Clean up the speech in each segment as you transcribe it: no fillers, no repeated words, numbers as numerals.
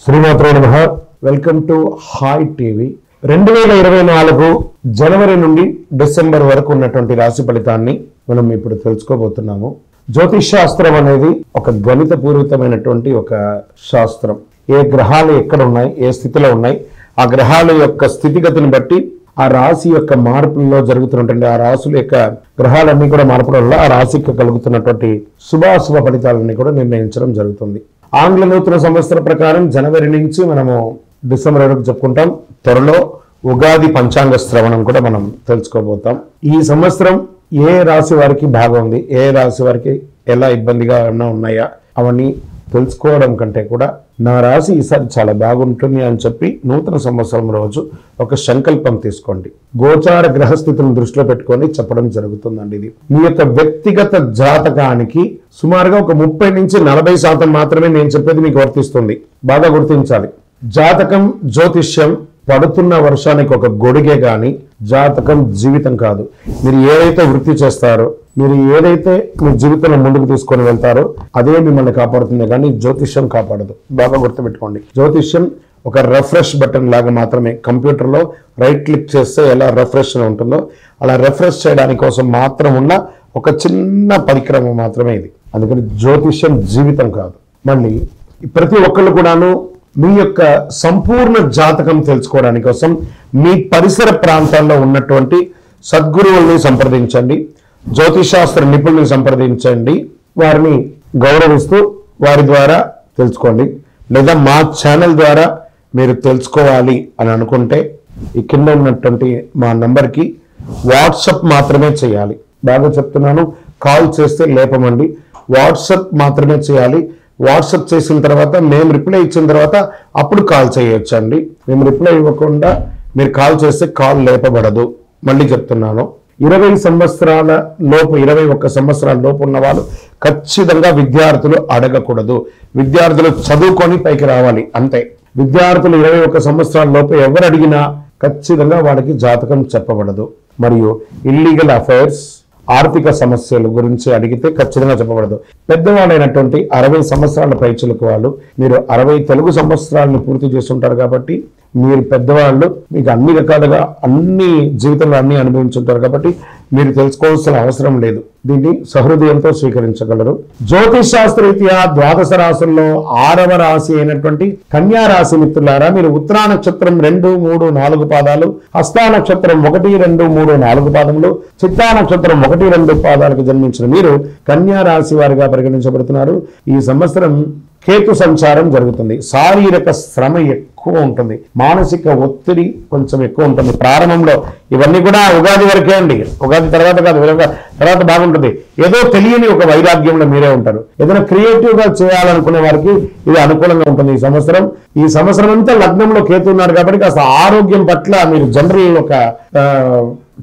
శ్రీమాత్రే నమః. Welcome to hi TV. 2024 జనవరి నుండి డిసెంబర్ వరకు ఉన్నటువంటి రాశి ఫలితాన్ని మనం ఇప్పుడు తెలుసుకోబోతున్నాము. జ్యోతిష్ శాస్త్రం అనేది ఒక గణిత పూరితమైనటువంటి ఒక శాస్త్రం. ఏ గ్రహాలు ఎక్కడ ఉన్నాయి, ఏ స్థితిలో ఉన్నాయి, ఆ గ్రహాల యొక్క స్థితిగతిని బట్టి ఆ రాశి యొక్క మార్పుల్లో జరుగుతున్నటువంటి ఆ రాశుల యొక్క గ్రహాలన్నీ కూడా మార్పుల వల్ల ఆ రాశికి కలుగుతున్నటువంటి శుభాశుభ ఫలితాలన్నీ కూడా నిర్ణయించడం జరుగుతుంది. ఆంగ్ల నూతన సంవత్సర ప్రకారం జనవరి నుంచి మనము డిసెంబర్ వరకు చెప్పుకుంటాం. త్వరలో ఉగాది పంచాంగ శ్రవణం కూడా మనం తెలుసుకోబోతాం. ఈ సంవత్సరం ఏ రాశి వారికి బాగుంది, ఏ రాశి వారికి ఎలా ఇబ్బందిగా ఏమైనా ఉన్నాయా అవన్నీ తెలుసుకోవడం కంటే కూడా నా రాశి ఈసారి చాలా బాగుంటుంది అని చెప్పి నూతన సంవత్సరం రోజు ఒక సంకల్పం తీసుకోండి. గోచార గ్రహస్థితిని దృష్టిలో పెట్టుకొని చెప్పడం జరుగుతుందండి. ఇది మీ యొక్క వ్యక్తిగత జాతకానికి సుమారుగా ఒక 30 నుంచి 40% మాత్రమే నేను చెప్పేది మీకు వర్తిస్తుంది. బాగా గుర్తించాలి. జాతకం, జ్యోతిష్యం పడుతున్న వర్షానికి ఒక గొడుగే గాని జాతకం జీవితం కాదు. మీరు ఏదైతే వృత్తి చేస్తారో, మీరు ఏదైతే మీ జీవితంలో ముందుకు తీసుకొని వెళ్తారో అదే మిమ్మల్ని కాపాడుతుంది, కానీ జ్యోతిష్యం కాపాడదు. బాగా గుర్తుపెట్టుకోండి. జ్యోతిష్యం ఒక రిఫ్రెష్ బటన్ లాగా మాత్రమే. కంప్యూటర్లో రైట్ క్లిక్ చేస్తే ఎలా రిఫ్రెష్ ఉంటుందో అలా రిఫ్రెష్ చేయడానికి కోసం మాత్రం ఉన్న ఒక చిన్న పరికరం మాత్రమే ఇది. అందుకని జ్యోతిష్యం జీవితం కాదు. మళ్ళీ ప్రతి ఒక్కళ్ళు కూడాను మీ యొక్క సంపూర్ణ జాతకం తెలుసుకోవడానికి కోసం మీ పరిసర ప్రాంతాల్లో ఉన్నటువంటి సద్గురువుల్ని సంప్రదించండి, జ్యోతిషాస్త్ర నిపుణుల్ని సంప్రదించండి. వారిని గౌరవిస్తూ వారి ద్వారా తెలుసుకోండి. లేదా మా ఛానల్ ద్వారా మీరు తెలుసుకోవాలి అని అనుకుంటే ఈ కింద ఉన్నటువంటి మా నంబర్కి వాట్సప్ మాత్రమే చేయాలి. బాగా చెప్తున్నాను, కాల్ చేస్తే లేపమండి. వాట్సప్ మాత్రమే చేయాలి. వాట్సప్ చేసిన తర్వాత మేము రిప్లై ఇచ్చిన తర్వాత అప్పుడు కాల్ చేయొచ్చండి. మేము రిప్లై ఇవ్వకుండా మీరు కాల్ చేస్తే కాల్ లేపబడదు. మళ్ళీ చెప్తున్నాను, 20 సంవత్సరాల లోపు 21 సంవత్సరాల లోపు ఉన్న వాళ్ళు ఖచ్చితంగా విద్యార్థులు అడగకూడదు. విద్యార్థులు చదువుకొని పైకి రావాలి అంతే. విద్యార్థులు 21 సంవత్సరాల లోపు ఎవరు అడిగినా ఖచ్చితంగా వాళ్ళకి జాతకం చెప్పబడదు. మరియు ఇల్లీగల్ అఫైర్స్, ఆర్థిక సమస్యల గురించి అడిగితే ఖచ్చితంగా చెప్పబడదు. పెద్దవాళ్ళైనటువంటి 60 సంవత్సరాల పైచులకు వాళ్ళు, మీరు 60 తెలుగు సంవత్సరాలను పూర్తి చేస్తుంటారు కాబట్టి మీరు పెద్దవాళ్ళు, మీకు అన్ని రకాలుగా అన్ని జీవితంలో అన్ని అనుభవించుంటారు కాబట్టి మీరు తెలుసుకోవాల్సిన అవసరం లేదు. దీన్ని సహృదయంతో స్వీకరించగలరు. జ్యోతిష్ శాస్త్రరీత్యా ద్వాదశ రాశుల్లో 6వ రాశి అయినటువంటి కన్యా రాశి మిత్రులారా, మీరు ఉత్తరా నక్షత్రం 2, 3, 4 పాదాలు, హస్తా నక్షత్రం 1, 2, 3, 4 పాదములు, చిత్తా నక్షత్రం 1, 2 పాదాలకు జన్మించిన మీరు కన్యా రాశి వారిగా పరిగణించబడుతున్నారు. ఈ సంవత్సరం కేతు సంచారం జరుగుతుంది. శారీరక శ్రమ ఎక్కువ ఉంటుంది, మానసిక ఒత్తిడి కొంచెం ఎక్కువ ఉంటుంది ప్రారంభంలో. ఇవన్నీ కూడా ఉగాది వరకే అండి. ఉగాది తర్వాత కాదు, తర్వాత బాగుంటుంది. ఏదో తెలియని ఒక వైరాగ్యంలో మీరే ఉంటారు. ఏదైనా క్రియేటివ్ గా చేయాలనుకునే వారికి ఇది అనుకూలంగా ఉంటుంది. ఈ సంవత్సరం అంతా లగ్నంలో కేతు ఉన్నారు కాబట్టి కాస్త ఆరోగ్యం పట్ల మీరు జనరల్ ఒక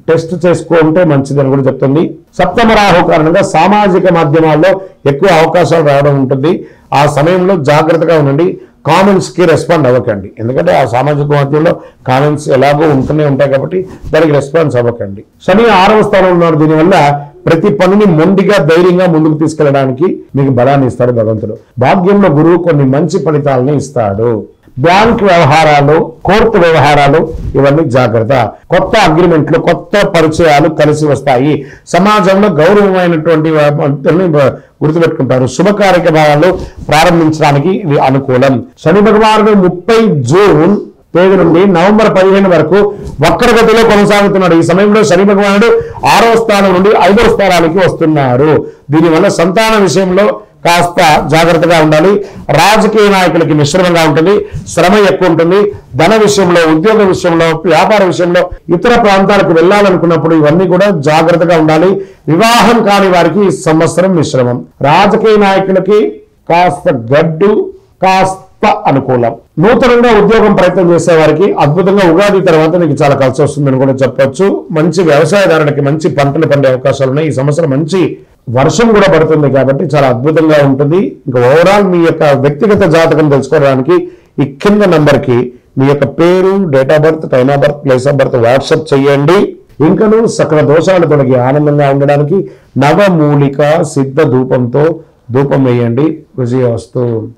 టెస్ట్ చేసుకుంటే మంచిదని కూడా చెప్తుంది. సప్తమ రాహు కారణంగా సామాజిక మాధ్యమాల్లో ఎక్కువ అవకాశాలు రావడం ఉంటుంది. ఆ సమయంలో జాగ్రత్తగా ఉండండి. కామెంట్స్ కి రెస్పాండ్ అవ్వకండి, ఎందుకంటే ఆ సామాజిక మాధ్యమంలో కామెంట్స్ ఎలాగో ఉంటూనే ఉంటాయి కాబట్టి దానికి రెస్పాన్స్ అవ్వకండి. శని 6వ స్థానంలో ఉన్నారు. దీనివల్ల ప్రతి పనిని మొండిగా ధైర్యంగా ముందుకు తీసుకెళ్ళడానికి మీకు బలాన్ని ఇస్తాడు భగవంతుడు. భాగ్యంలో గురువు కొన్ని మంచి ఫలితాలను ఇస్తాడు. బ్యాంక్ వ్యవహారాలు, కోర్టు వ్యవహారాలు ఇవన్నీ జాగ్రత్త. కొత్త అగ్రిమెంట్లు, కొత్త పరిచయాలు కలిసి వస్తాయి. సమాజంలో గౌరవమైనటువంటి గుర్తుపెట్టుకుంటారు. శుభ కార్యక్రమాలు ప్రారంభించడానికి ఇది అనుకూలం. శని భగవానుడు 30 జూన్ తేదీ నుండి నవంబర్ 15 వరకు వక్రగతిలో కొనసాగుతున్నాడు. ఈ సమయంలో శని భగవానుడు 6వ స్థానం నుండి 5వ స్థానానికి వస్తున్నారు. దీనివల్ల సంతాన విషయంలో కాస్త జాగ్రత్తగా ఉండాలి. రాజకీయ నాయకులకి మిశ్రమంగా ఉంటుంది, శ్రమ ఎక్కువ ఉంటుంది. ధన విషయంలో, ఉద్యోగ విషయంలో, వ్యాపార విషయంలో, ఇతర ప్రాంతాలకు వెళ్ళాలనుకున్నప్పుడు ఇవన్నీ కూడా జాగ్రత్తగా ఉండాలి. వివాహం కాని వారికి ఈ సంవత్సరం మిశ్రమం. రాజకీయ నాయకులకి కాస్త గడ్డు, కాస్త అనుకూలం. నూతనంగా ఉద్యోగం ప్రయత్నం చేసే వారికి అద్భుతంగా ఉగాది తర్వాత మీకు చాలా కలిసి వస్తుందని కూడా చెప్పొచ్చు. మంచి వ్యవసాయదారులకి మంచి పంటలు పండే అవకాశాలు ఉన్నాయి. ఈ సంవత్సరం మంచి వర్షం కూడా పడుతుంది కాబట్టి చాలా అద్భుతంగా ఉంటుంది. ఇంకా ఓవరాల్ మీ యొక్క వ్యక్తిగత జాతకం తెలుసుకోవడానికి ఈ కింద నంబర్కి మీ యొక్క పేరు, date of birth, time of birth, place of birth WhatsApp చేయండి. ఇంకను సకల దోషాలు తొలగి ఆనందంగా ఉండడానికి నవమూలిక సిద్ధ ధూపంతో ధూపం వేయండి. విజయవస్తు.